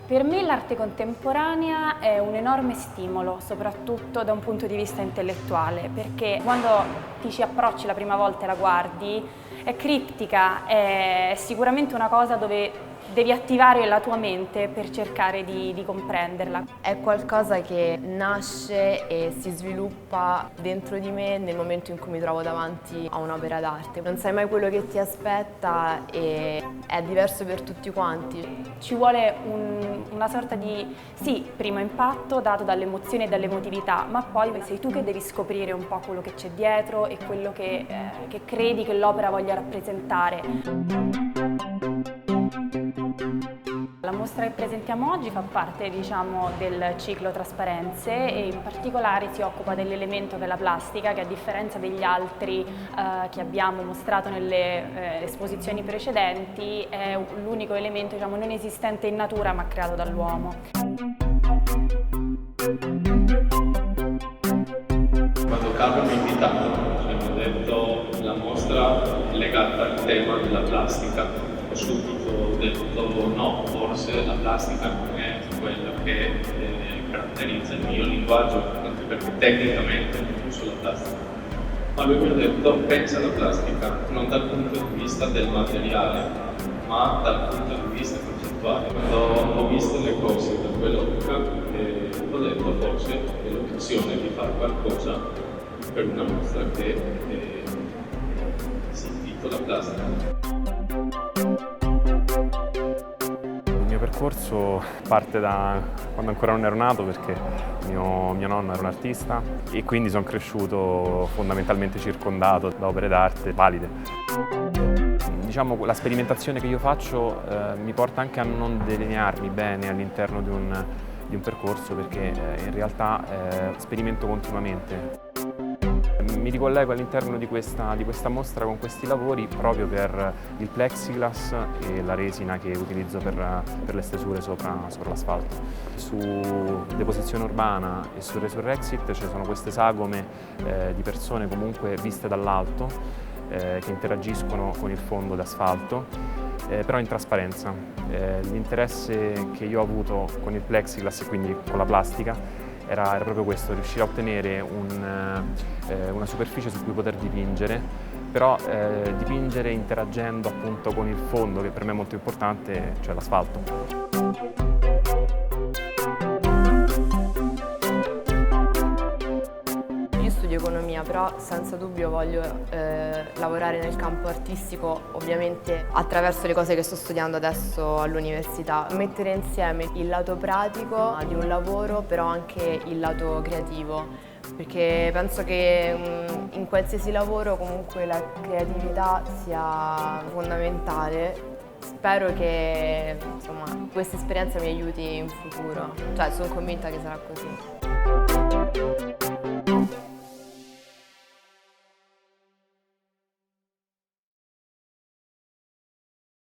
Per me l'arte contemporanea è un enorme stimolo, soprattutto da un punto di vista intellettuale, perché quando ti ci approcci la prima volta e la guardi, è criptica, è sicuramente una cosa dove devi attivare la tua mente per cercare di comprenderla. È qualcosa che nasce e si sviluppa dentro di me nel momento in cui mi trovo davanti a un'opera d'arte. Non sai mai quello che ti aspetta e è diverso per tutti quanti. Ci vuole una sorta di, sì, primo impatto dato dall'emozione e dall'emotività, ma poi sei tu che devi scoprire un po' quello che c'è dietro e quello che credi che l'opera voglia rappresentare. La mostra che presentiamo oggi fa parte, del ciclo Trasparenze e in particolare si occupa dell'elemento che è la plastica, che a differenza degli altri che abbiamo mostrato nelle esposizioni precedenti è l'unico elemento non esistente in natura ma creato dall'uomo. Quando Carlo mi ha invitato, mi ha detto la mostra è legata al tema della plastica. Ho subito detto no, forse la plastica non è quella che caratterizza il mio linguaggio, anche perché tecnicamente non uso la plastica. Ma lui mi ha detto pensa alla plastica non dal punto di vista del materiale, ma dal punto di vista concettuale. Quando ho visto le cose da quell'ottica ho detto forse è l'occasione di fare qualcosa per una mostra che si intitola Plastica. Il mio percorso parte da quando ancora non ero nato, perché mio nonno era un artista e quindi sono cresciuto fondamentalmente circondato da opere d'arte valide. Diciamo, la sperimentazione che io faccio mi porta anche a non delinearmi bene all'interno di un percorso, perché in realtà sperimento continuamente. Mi ricollego all'interno di questa mostra con questi lavori proprio per il plexiglass e la resina che utilizzo per le stesure sopra l'asfalto. Su Deposizione Urbana e su Resurrexit ci sono queste sagome di persone comunque viste dall'alto che interagiscono con il fondo d'asfalto, però in trasparenza. L'interesse che io ho avuto con il plexiglass e quindi con la plastica era proprio questo, riuscire a ottenere una superficie su cui poter dipingere, però dipingere interagendo appunto con il fondo, che per me è molto importante, cioè l'asfalto. Io studio economia, però senza dubbio voglio lavorare nel campo artistico, ovviamente attraverso le cose che sto studiando adesso all'università. Mettere insieme il lato pratico di un lavoro, però anche il lato creativo, perché penso che in qualsiasi lavoro comunque la creatività sia fondamentale. Spero che questa esperienza mi aiuti in futuro, cioè sono convinta che sarà così.